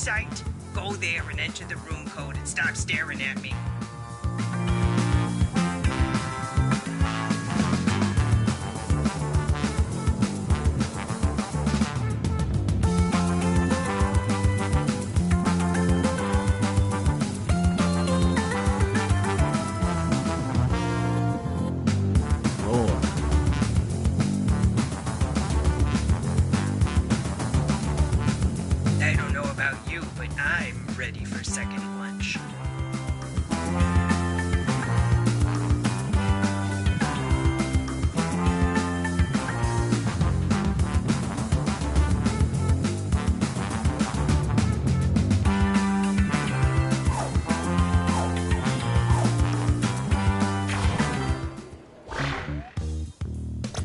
site? Go there and enter the room code and stop staring at me. I don't know about you, but I'm ready for second lunch.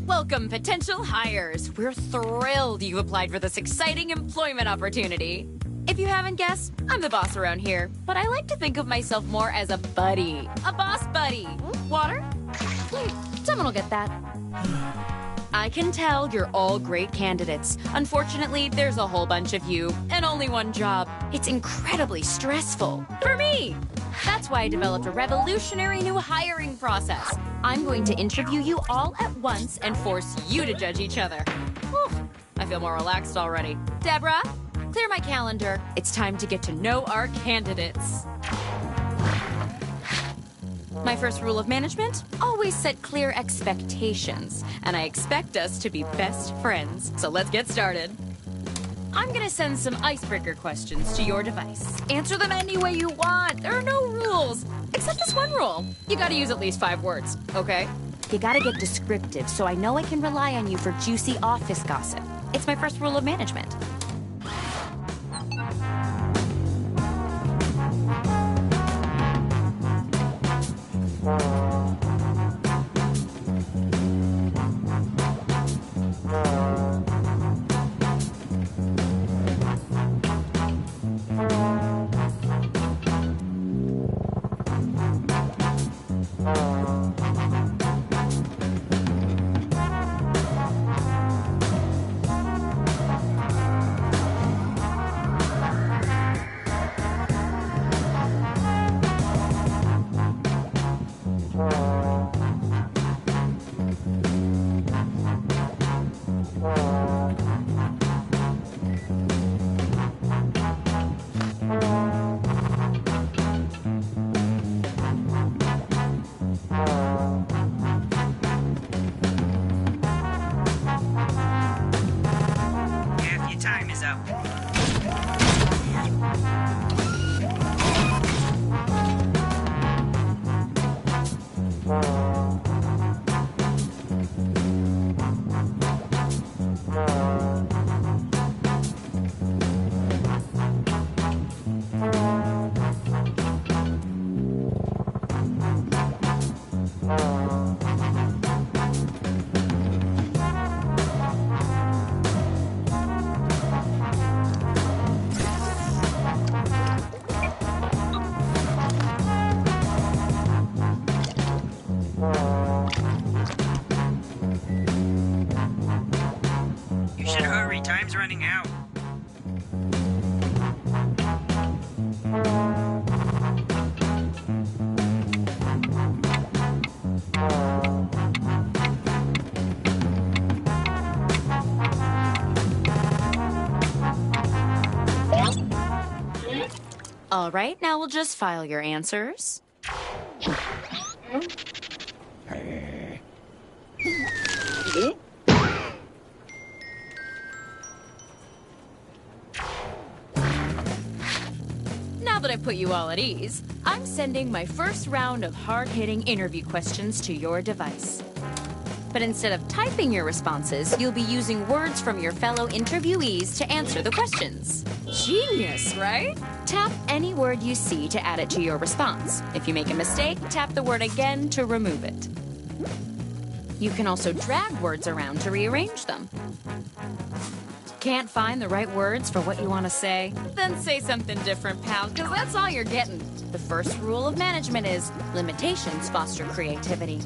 Welcome, potential hires. We're thrilled you applied for this exciting employment opportunity. If you haven't guessed, I'm the boss around here, but I like to think of myself more as a buddy. A boss buddy. Water? Someone will get that. I can tell you're all great candidates. Unfortunately, there's a whole bunch of you and only one job. It's incredibly stressful. For me! That's why I developed a revolutionary new hiring process. I'm going to interview you all at once and force you to judge each other. Whew, I feel more relaxed already. Deborah, clear my calendar. It's time to get to know our candidates. My first rule of management, always set clear expectations. And I expect us to be best friends. So let's get started. I'm gonna send some icebreaker questions to your device. Answer them any way you want. There are no rules. Except this one rule. You gotta use at least 5 words, okay? You gotta get descriptive so I know I can rely on you for juicy office gossip. It's my first rule of management. Half your time is up. You should hurry, time's running out. All right, now we'll just file your answers. Now that I've put you all at ease, I'm sending my first round of hard-hitting interview questions to your device. But instead of typing your responses, you'll be using words from your fellow interviewees to answer the questions. Genius, right? Tap any word you see to add it to your response. If you make a mistake, tap the word again to remove it. You can also drag words around to rearrange them. Can't find the right words for what you want to say? Then say something different, pal, because that's all you're getting. The first rule of management is limitations foster creativity.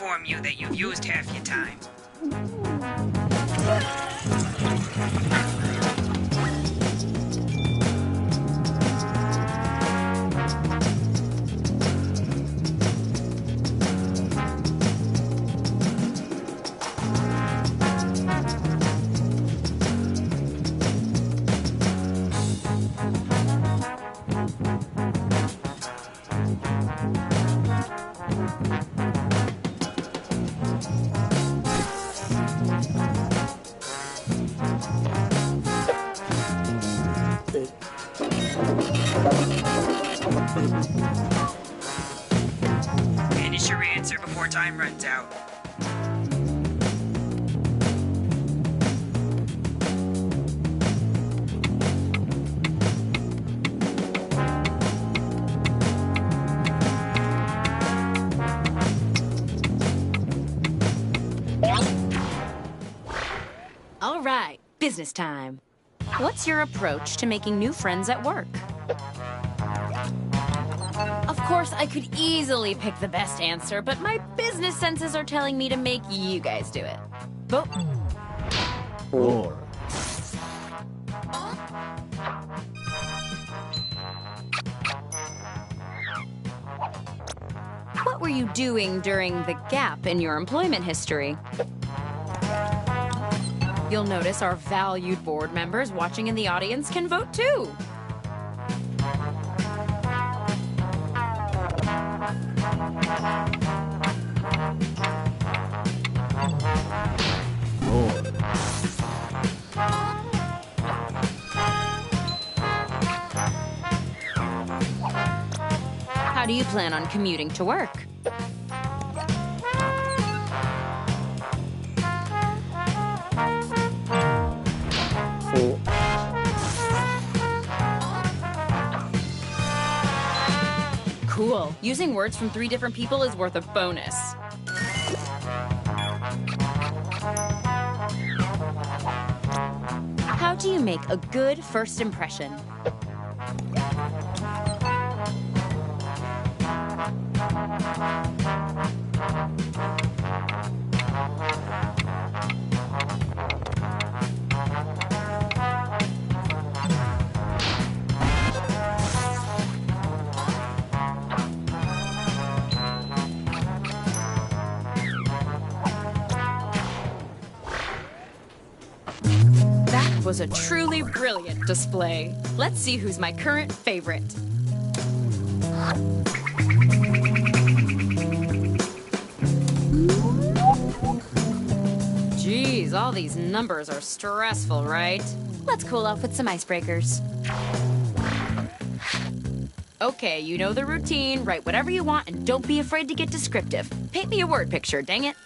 inform you that you've used half your time. Finish your answer before time runs out. All right, business time. What's your approach to making new friends at work? Of course, I could easily pick the best answer, but my business senses are telling me to make you guys do it. Vote. 4. What were you doing during the gap in your employment history? You'll notice our valued board members watching in the audience can vote too. How do you plan on commuting to work? Cool. Using words from 3 different people is worth a bonus. How do you make a good first impression? That was a truly brilliant display. Let's see who's my current favorite. Geez, all these numbers are stressful, right? Let's cool off with some icebreakers. Okay, you know the routine. Write whatever you want and don't be afraid to get descriptive. Paint me a word picture, dang it.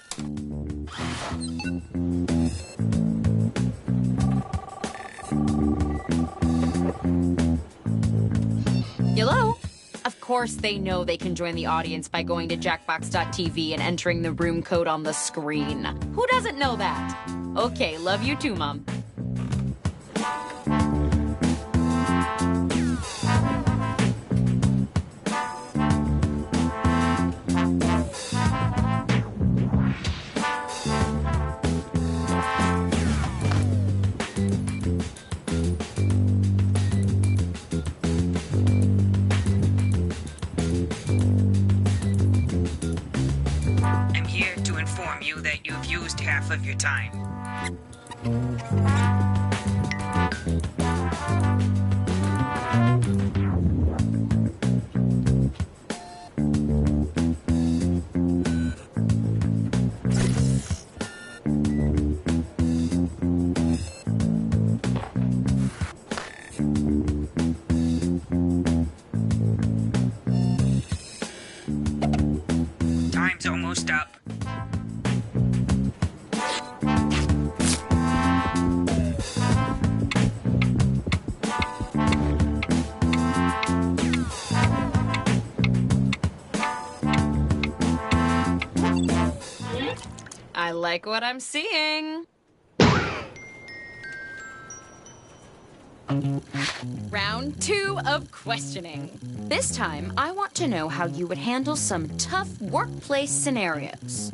Hello? Of course they know they can join the audience by going to jackbox.tv and entering the room code on the screen. Who doesn't know that? Okay, love you too, Mom. I'm here to inform you that you've used half of your time. Time's almost up. I like what I'm seeing. Round 2 of questioning. This time, I want to know how you would handle some tough workplace scenarios.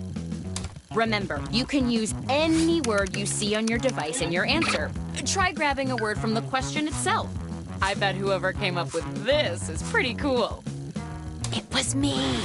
Remember, you can use any word you see on your device in your answer. Try grabbing a word from the question itself. I bet whoever came up with this is pretty cool. It was me.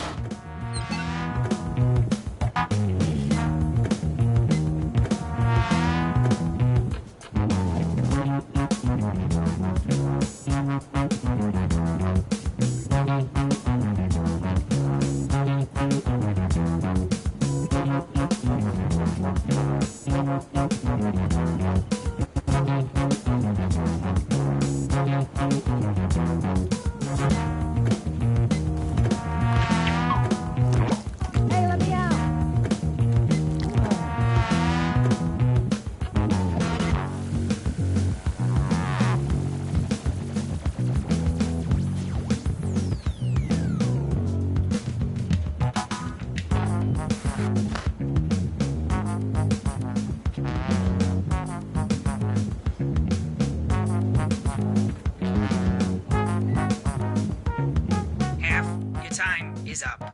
Time is up.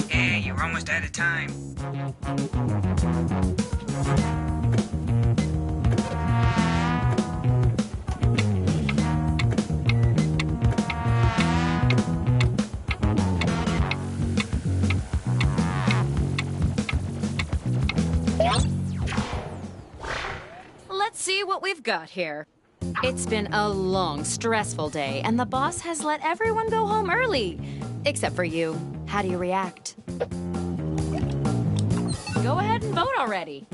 Hey, you're almost out of time. Let's see what we've got here. It's been a long, stressful day, and the boss has let everyone go home early. Except for you. How do you react? Go ahead and vote already.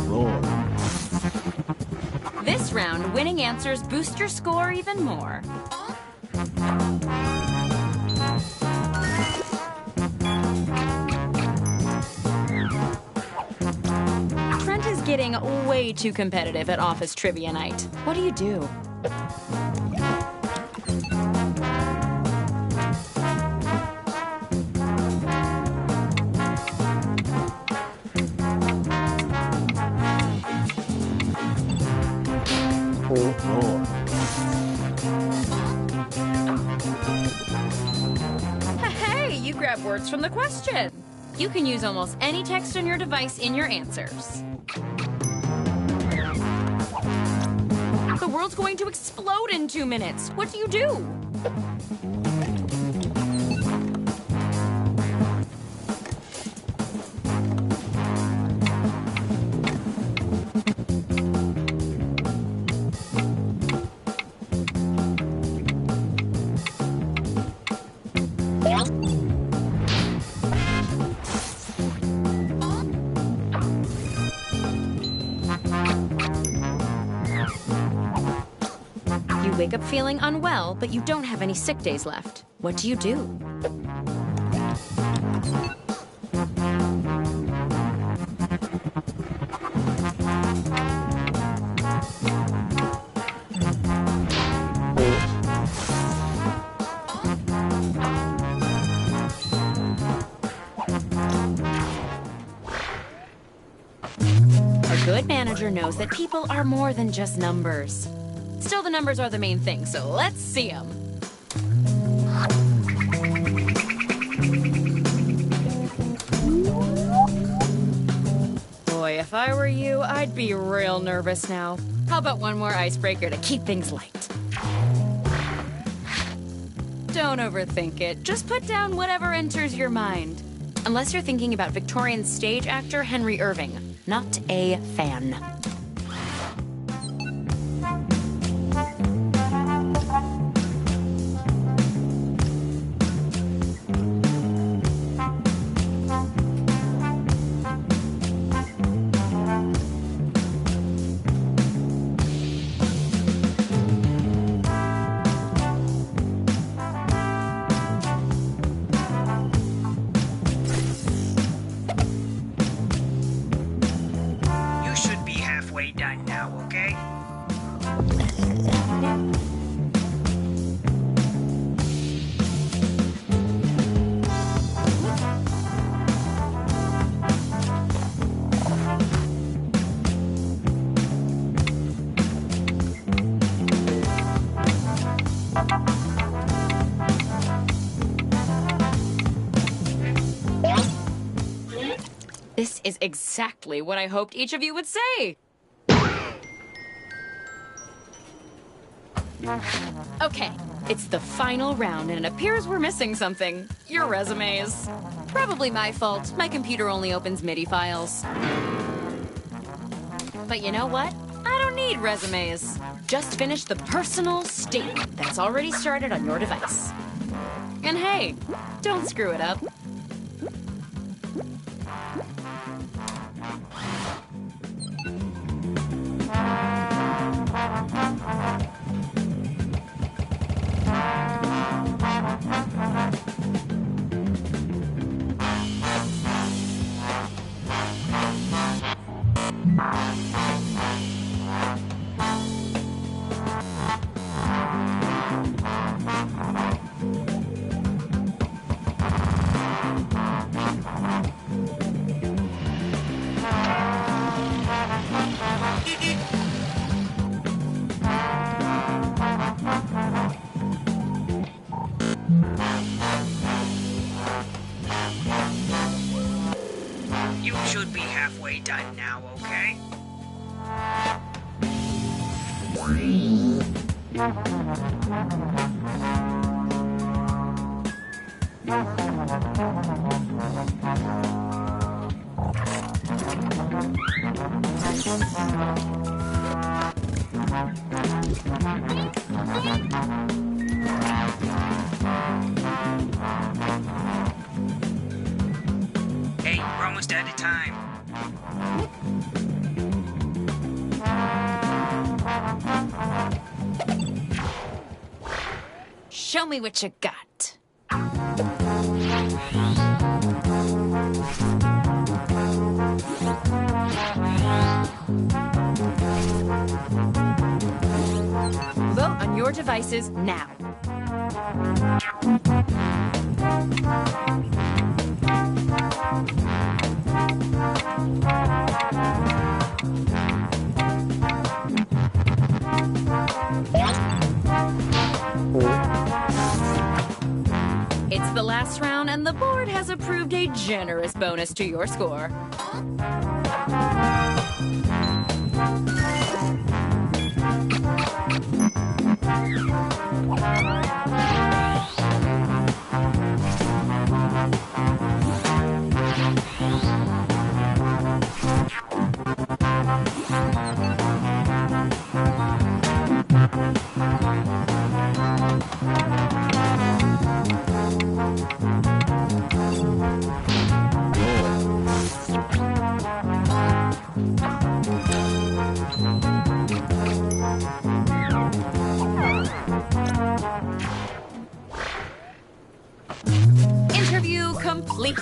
Roar. This round, winning answers boost your score even more. Trent is getting way too competitive at office trivia night. What do you do? Roar. Hey, you grab words from the question. You can use almost any text on your device in your answers. The world's going to explode in 2 minutes. What do you do? You wake up feeling unwell, but you don't have any sick days left. What do you do? A good manager knows that people are more than just numbers. Still, the numbers are the main thing, so let's see them. Boy, if I were you, I'd be real nervous now. How about one more icebreaker to keep things light? Don't overthink it. Just put down whatever enters your mind. Unless you're thinking about Victorian stage actor Henry Irving. Not a fan. You should be halfway done now, okay? This is exactly what I hoped each of you would say. Okay, it's the final round, and it appears we're missing something. Your resumes. Probably my fault. My computer only opens MIDI files. But you know what? I don't need resumes. Just finish the personal statement that's already started on your device. And hey, don't screw it up. You should be halfway done now, okay? Hey, we're almost out of time. Show me what you got. Vote on your devices now. It's the last round, and the board has approved a generous bonus to your score. Interview complete.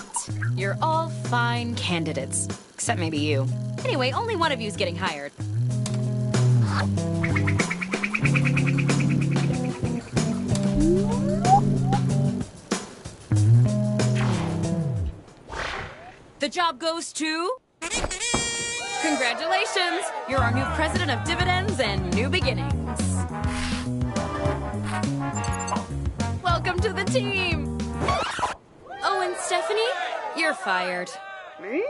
You're all fine candidates. Except maybe you. Anyway, only one of you is getting hired. The job goes to... Congratulations! You're our new president of dividends and new beginnings. Welcome to the team! Oh, and Stephanie, you're fired. Me?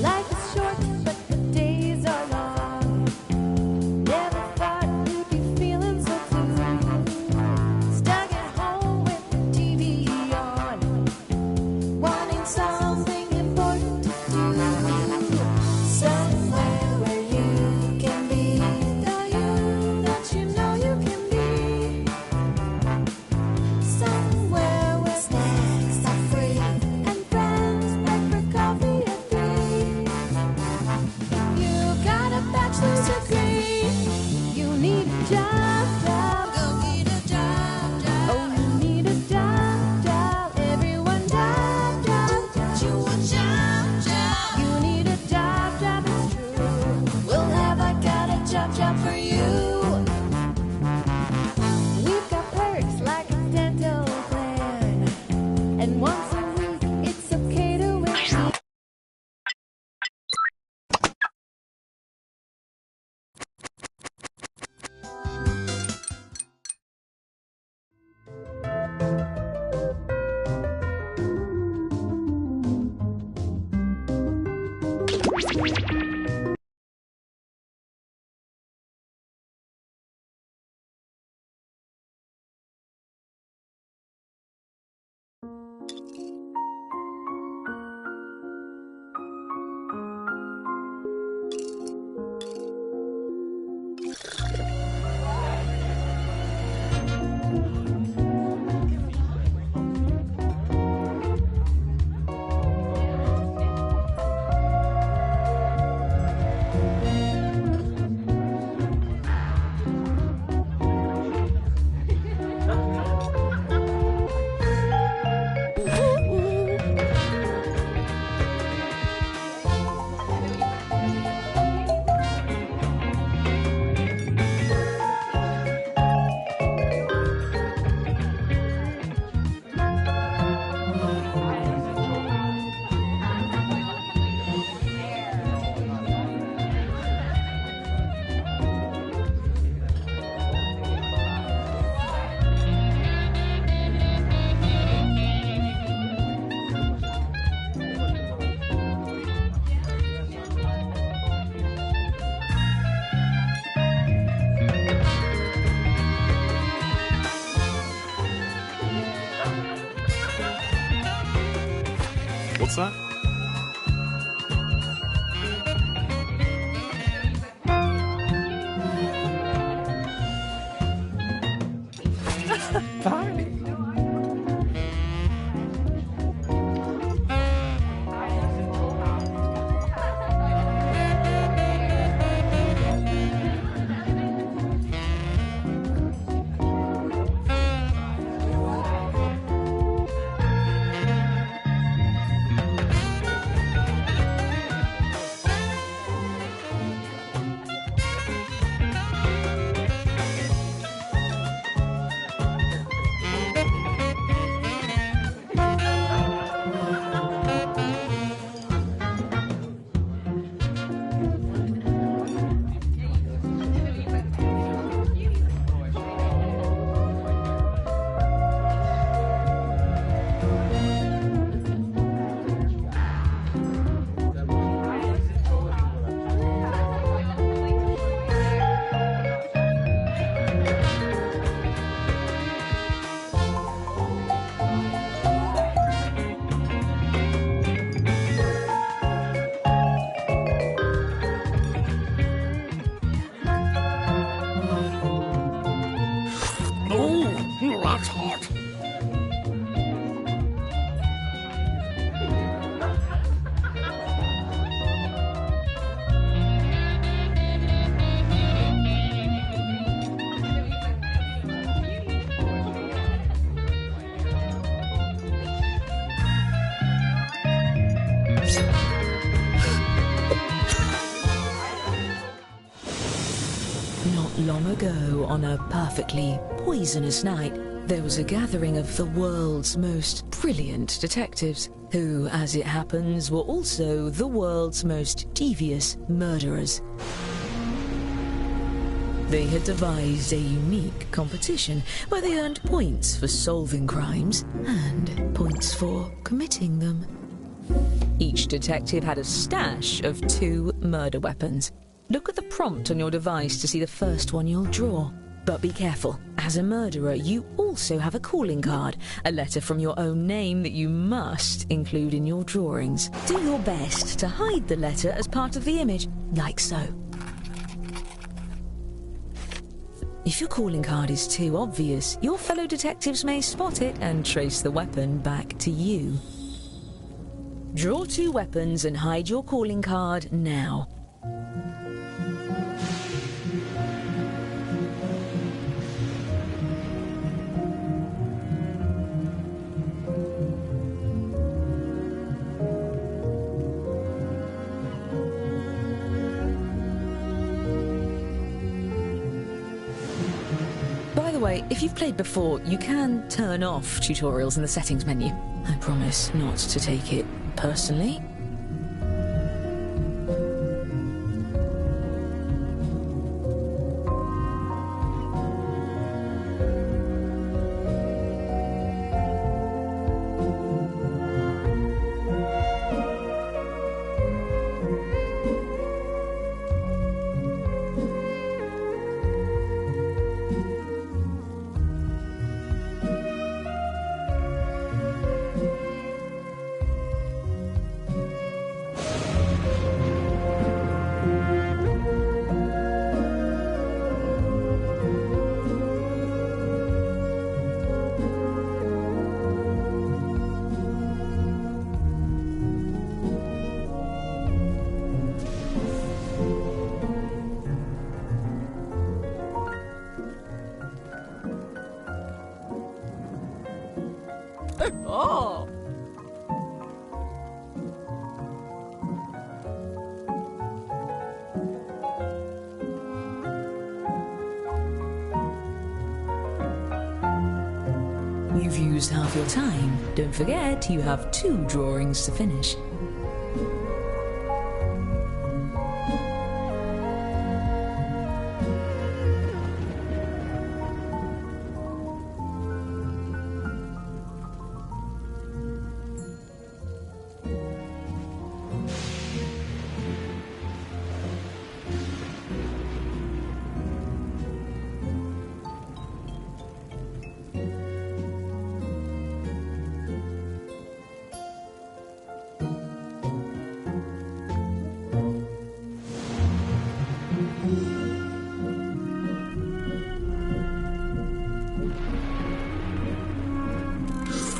Life is short, but the days are long. What's that? That's hot. Not long ago, on a perfectly poisonous night, there was a gathering of the world's most brilliant detectives, who, as it happens, were also the world's most devious murderers. They had devised a unique competition where they earned points for solving crimes and points for committing them. Each detective had a stash of 2 murder weapons. Look at the prompt on your device to see the first one you'll draw. But be careful. As a murderer, you also have a calling card, a letter from your own name that you must include in your drawings. Do your best to hide the letter as part of the image, like so. If your calling card is too obvious, your fellow detectives may spot it and trace the weapon back to you. Draw 2 weapons and hide your calling card now. By the way, if you've played before, you can turn off tutorials in the settings menu. I promise not to take it personally. almost half your time. Don't forget, you have 2 drawings to finish.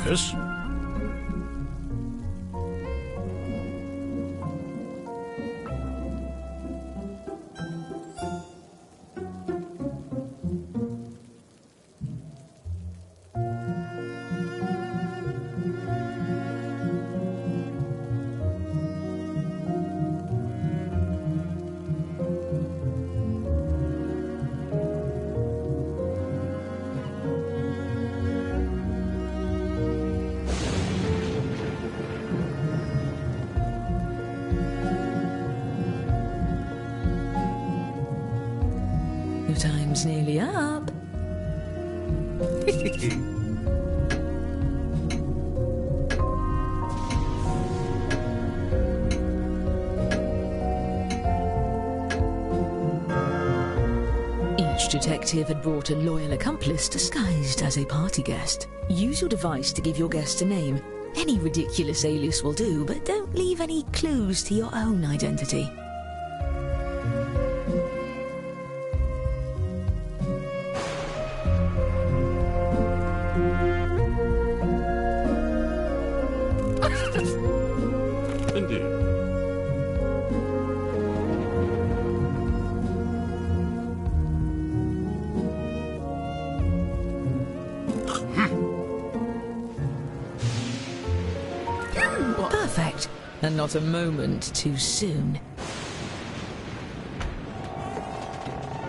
Yes? Your time's nearly up. Each detective had brought a loyal accomplice disguised as a party guest. Use your device to give your guest a name. Any ridiculous alias will do, but don't leave any clues to your own identity. Indeed. Perfect. And not a moment too soon.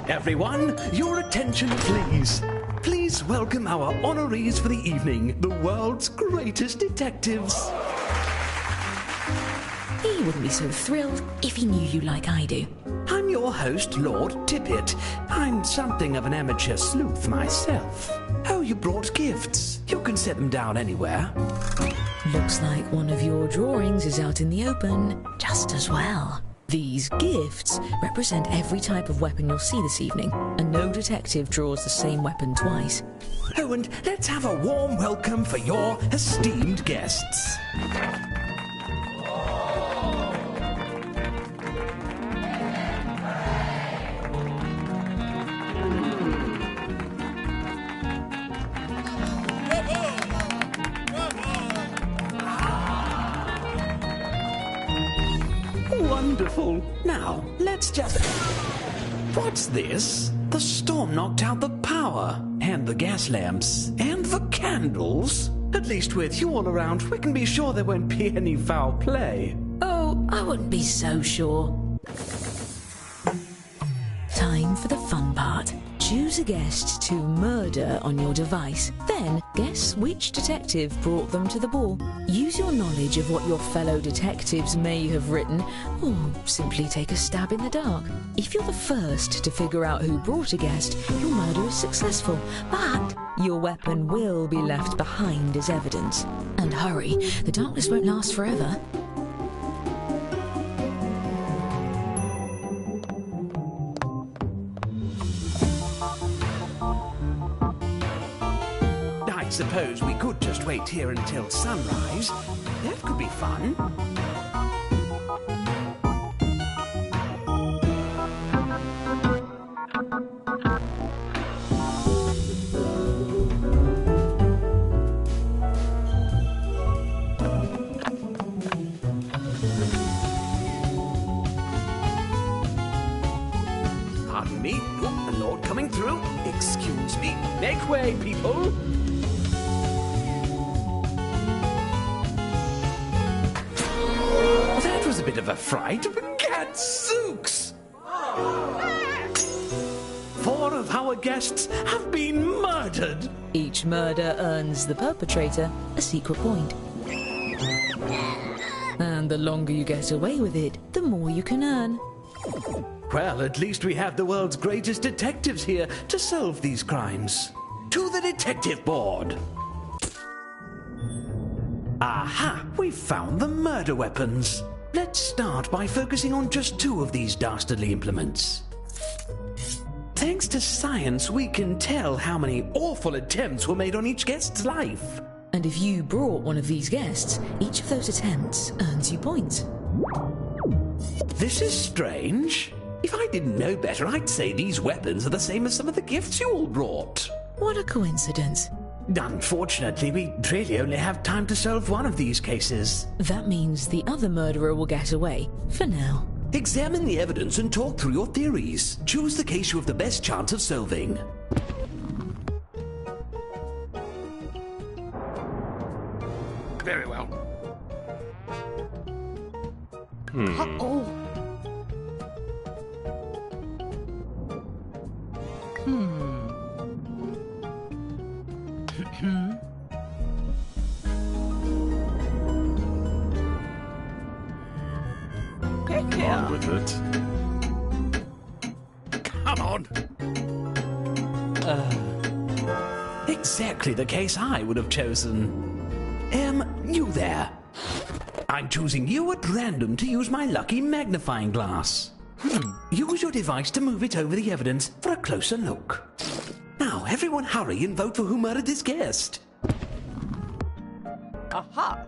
Everyone, your attention please. Please welcome our honorees for the evening, the world's greatest detectives. He wouldn't be so thrilled if he knew you like I do. I'm your host, Lord Tippett. I'm something of an amateur sleuth myself. Oh, you brought gifts. You can set them down anywhere. Looks like one of your drawings is out in the open, just as well. These gifts represent every type of weapon you'll see this evening, and no detective draws the same weapon twice. Oh, and let's have a warm welcome for your esteemed guests. Wonderful. Now, let's just... What's this? The storm knocked out the power, and the gas lamps, and the candles. At least with you all around, we can be sure there won't be any foul play. Oh, I wouldn't be so sure. Time for the fun part. Choose a guest to murder on your device. Then, guess which detective brought them to the ball. Use your knowledge of what your fellow detectives may have written, or simply take a stab in the dark. If you're the first to figure out who brought a guest, your murder is successful, but your weapon will be left behind as evidence. And hurry, the darkness won't last forever. I suppose we could just wait here until sunrise. That could be fun. Pardon me. Oh, the Lord coming through. Excuse me. Make way, people. That was a bit of a fright. Gadzooks! 4 of our guests have been murdered. Each murder earns the perpetrator a secret point. And the longer you get away with it, the more you can earn. Well, at least we have the world's greatest detectives here to solve these crimes. To the detective board. Aha! We've found the murder weapons. Let's start by focusing on just 2 of these dastardly implements. Thanks to science, we can tell how many awful attempts were made on each guest's life. And if you brought one of these guests, each of those attempts earns you points. This is strange. If I didn't know better, I'd say these weapons are the same as some of the gifts you all brought. What a coincidence. Unfortunately, we really only have time to solve one of these cases. That means the other murderer will get away, for now. Examine the evidence and talk through your theories. Choose the case you have the best chance of solving. Very well. Uh-oh. On with it. Come on. Exactly the case I would have chosen. You there. I'm choosing you at random to use my lucky magnifying glass. Use your device to move it over the evidence for a closer look. Now, everyone hurry and vote for who murdered this guest. Aha!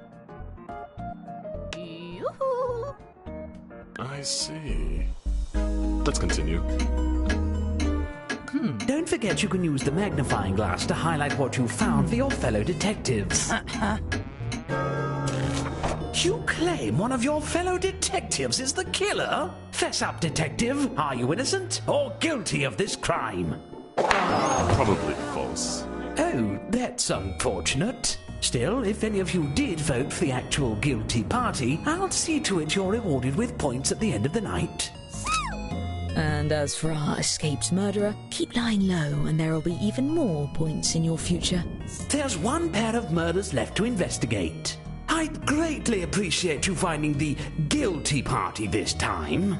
Yoo-hoo! I see. Let's continue. Don't forget you can use the magnifying glass to highlight what you found for your fellow detectives. You claim one of your fellow detectives is the killer? Fess up, detective. Are you innocent or guilty of this crime? Probably false. Oh, that's unfortunate. Still, if any of you did vote for the actual guilty party, I'll see to it you're rewarded with points at the end of the night. And as for our escaped murderer, keep lying low and there'll be even more points in your future. There's one pair of murders left to investigate. I'd greatly appreciate you finding the guilty party this time.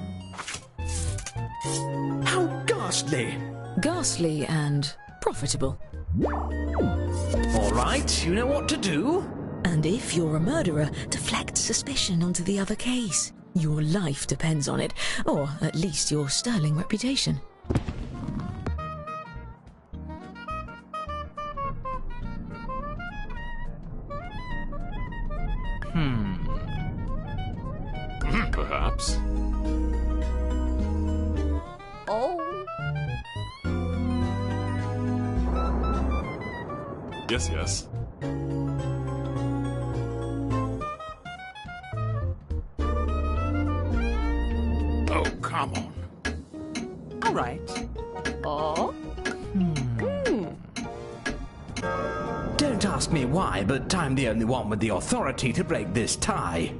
How ghastly! Ghastly and profitable. All right, you know what to do. And if you're a murderer, deflect suspicion onto the other case. Your life depends on it, or at least your sterling reputation. Perhaps. Oh. Yes, yes. Oh, come on. All right. Oh? Don't ask me why, but I'm the only one with the authority to break this tie.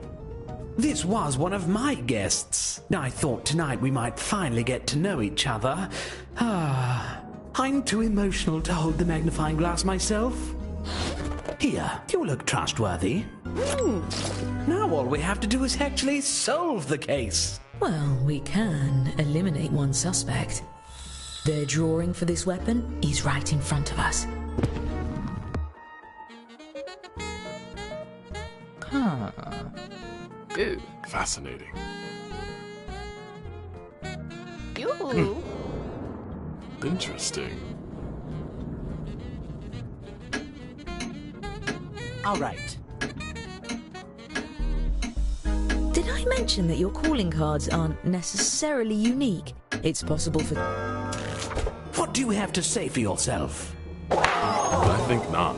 This was one of my guests. I thought tonight we might finally get to know each other. I'm too emotional to hold the magnifying glass myself. Here, you look trustworthy. Now all we have to do is actually solve the case. Well, we can eliminate one suspect. Their drawing for this weapon is right in front of us. Ooh. Fascinating. Yoo-hoo! Interesting. All right. Did I mention that your calling cards aren't necessarily unique? It's possible for... What do you have to say for yourself? I think not.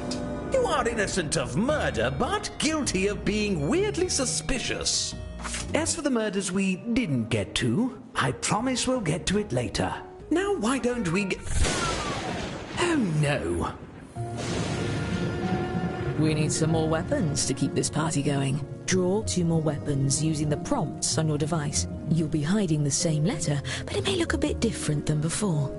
You are innocent of murder, but guilty of being weirdly suspicious. As for the murders we didn't get to, I promise we'll get to it later. Now why don't we Oh no. We need some more weapons to keep this party going. Draw 2 more weapons using the prompts on your device. You'll be hiding the same letter, but it may look a bit different than before.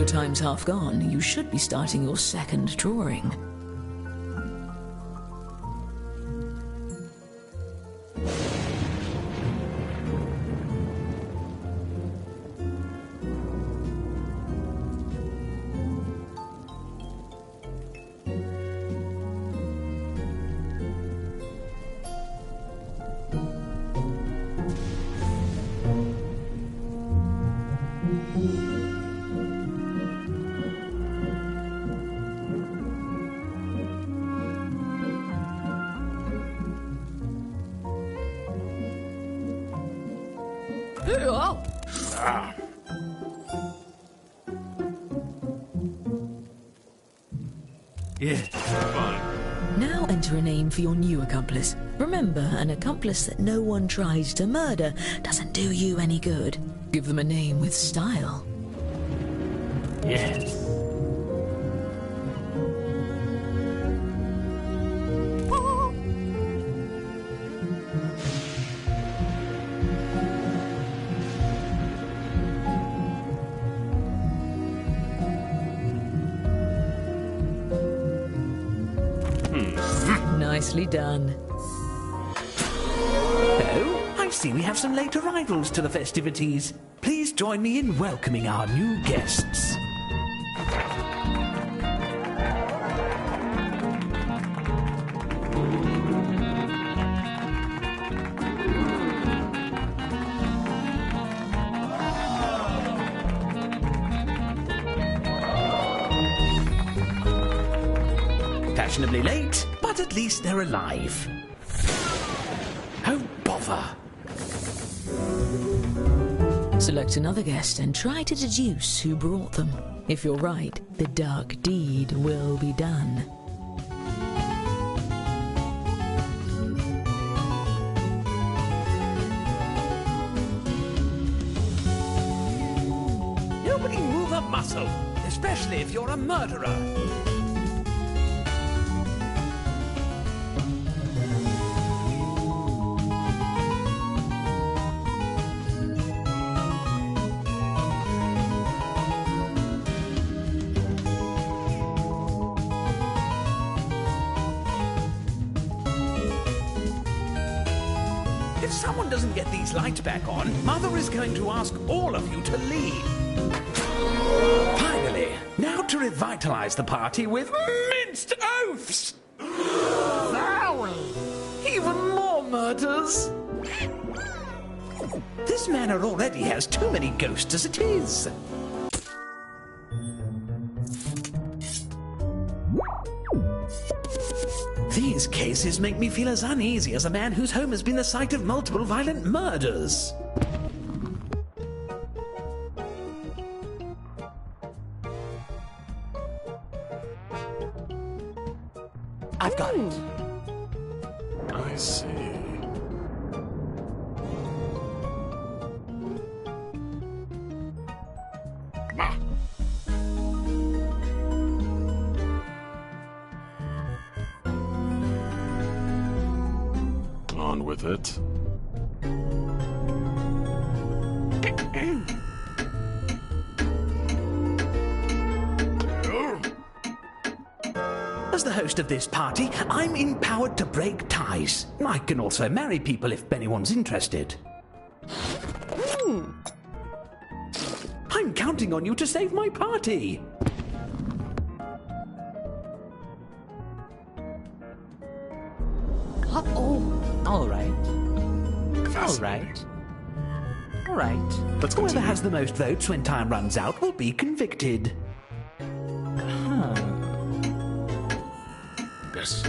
time's half gone, you should be starting your second drawing. Ah, Fine. Now enter a name for your new accomplice. Remember, an accomplice that no one tries to murder doesn't do you any good. Give them a name with style. Yes. Nicely done. Oh, I see we have some late arrivals to the festivities. Please join me in welcoming our new guests. Fashionably late, but at least they're alive. Oh, bother. Select another guest and try to deduce who brought them. If you're right, the dark deed will be done. Nobody move a muscle, especially if you're a murderer. If someone doesn't get these lights back on, Mother is going to ask all of you to leave. Finally, now to revitalize the party with minced oaths! Even more murders! This manor already has too many ghosts as it is. These cases make me feel as uneasy as a man whose home has been the site of multiple violent murders. I've got it. I see. ah. On with it. As the host of this party, I'm empowered to break ties. I can also marry people if anyone's interested. I'm counting on you to save my party. All right. All right. All right. Let's Whoever continue. has the most votes when time runs out will be convicted. Yes.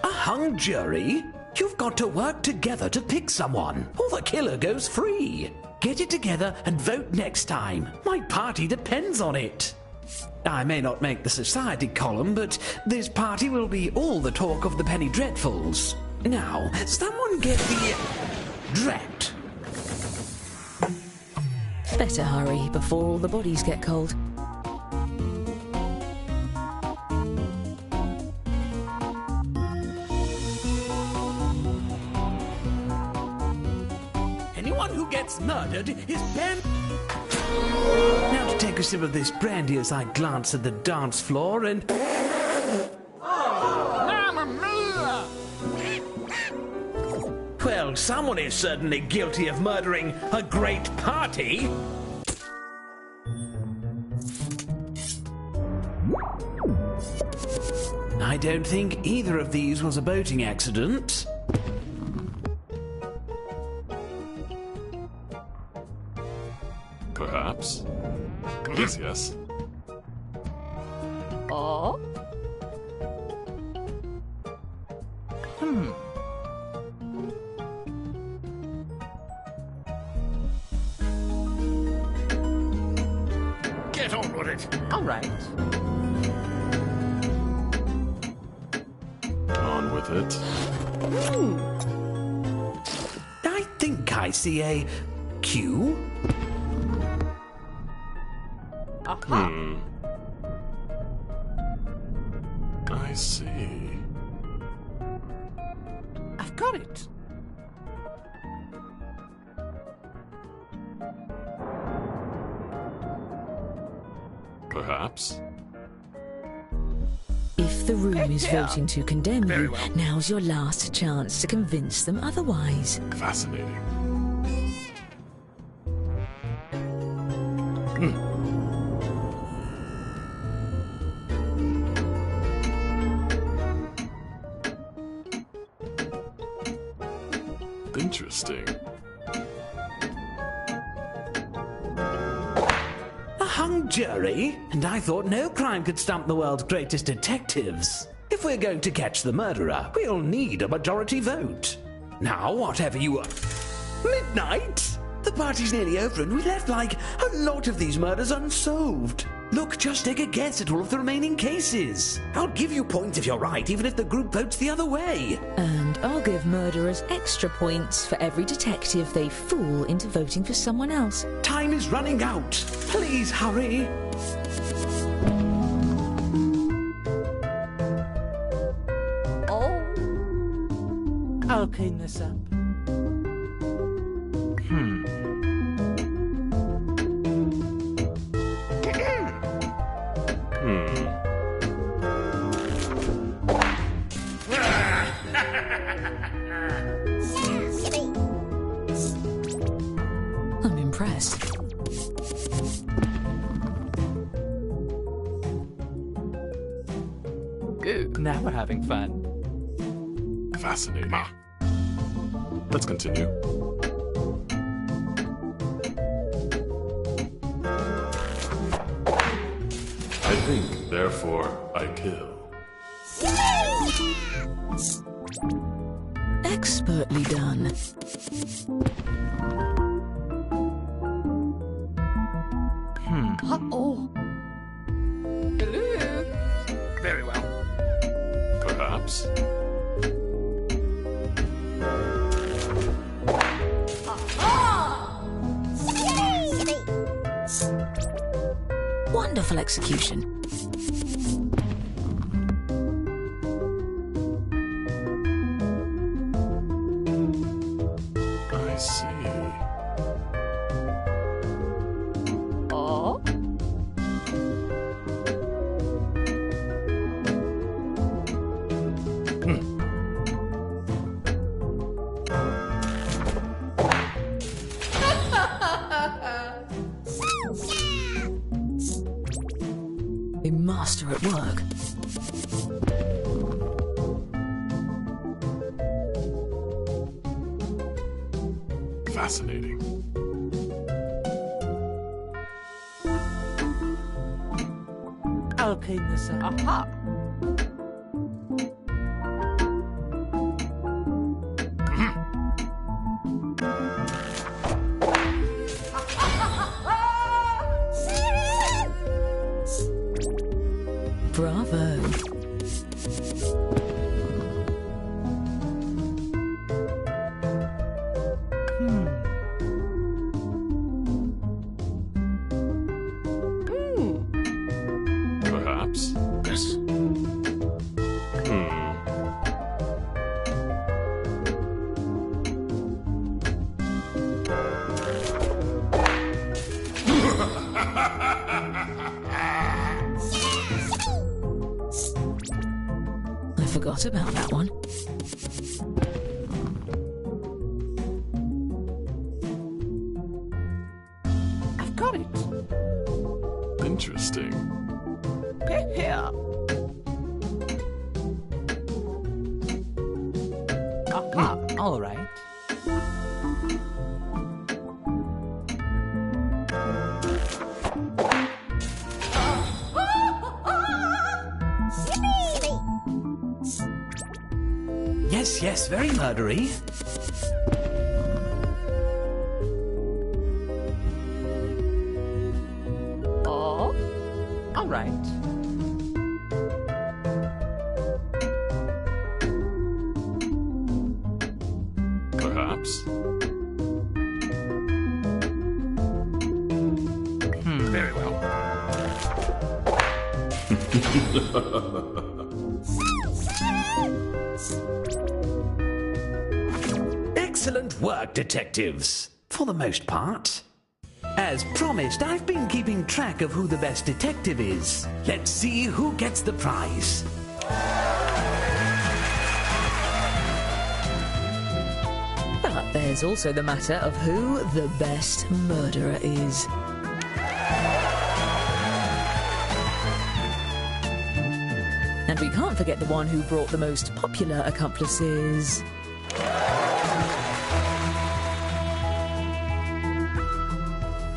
A hung jury? You've got to work together to pick someone, or the killer goes free. Get it together and vote next time. My party depends on it. I may not make the society column, but this party will be all the talk of the Penny Dreadfuls. Now, someone get the drat. Better hurry before all the bodies get cold. one who gets murdered is Ben. Now to take a sip of this brandy as I glance at the dance floor and... Mamma mia! Well, someone is certainly guilty of murdering a great party. I don't think either of these was a boating accident. Perhaps. Yes, yes. Oh? Get on with it. All right. On with it. I think I see a Q. I see. I've got it. Perhaps. If the room is Yeah. voting to condemn Very you, well. now's your last chance to convince them otherwise. Fascinating. Interesting. A hung jury? And I thought no crime could stump the world's greatest detectives. If we're going to catch the murderer, we'll need a majority vote. Now, whatever you are... Midnight? The party's nearly over and we left, like, a lot of these murders unsolved. Look, just take a guess at all of the remaining cases. I'll give you points if you're right, even if the group votes the other way. And I'll give murderers extra points for every detective they fool into voting for someone else. Time is running out. Please hurry. I'll clean this up. I'm impressed. Good. Now we're having fun. Fascinating. Let's continue. I think, therefore, I kill. Expertly done. Uh-oh. Very well. Perhaps. Wonderful execution. I see. Oh? A master at work. Fascinating. I'll clean this up. Aha. Bravo. Perhaps. Yes. I forgot about that one. I've got it. Interesting. Here. Aha, all right. Yes, yes, very murdery. Oh, all right. Perhaps. Very well. Excellent work, detectives. For the most part. As promised, I've been keeping track of who the best detective is. Let's see who gets the prize. But there's also the matter of who the best murderer is. And we can't forget the one who brought the most popular accomplices.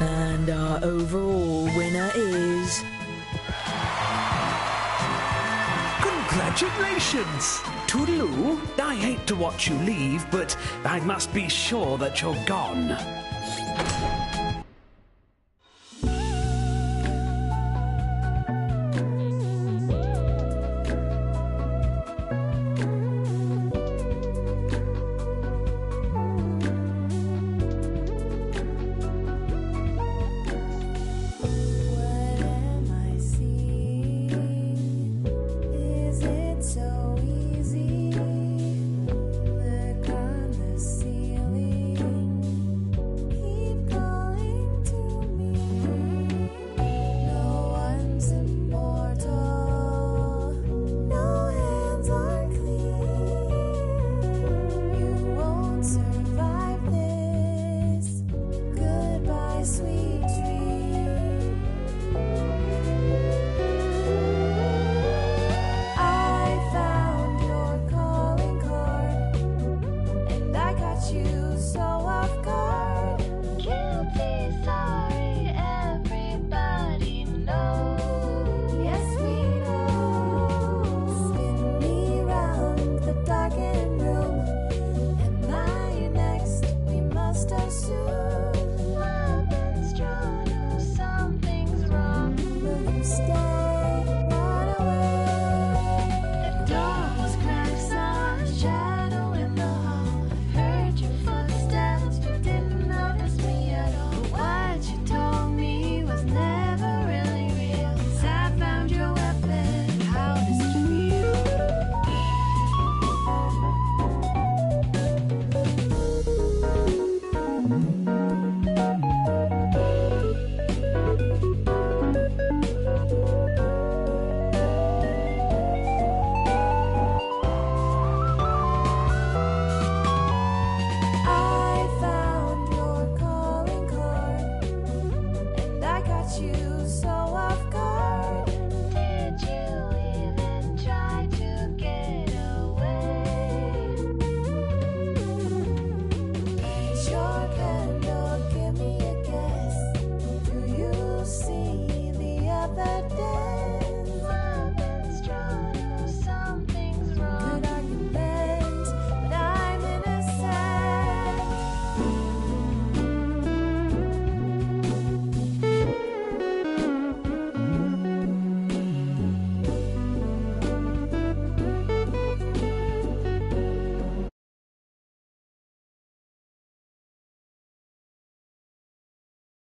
And our overall winner is... Congratulations! Toodaloo, I hate to watch you leave, but I must be sure that you're gone. Soon.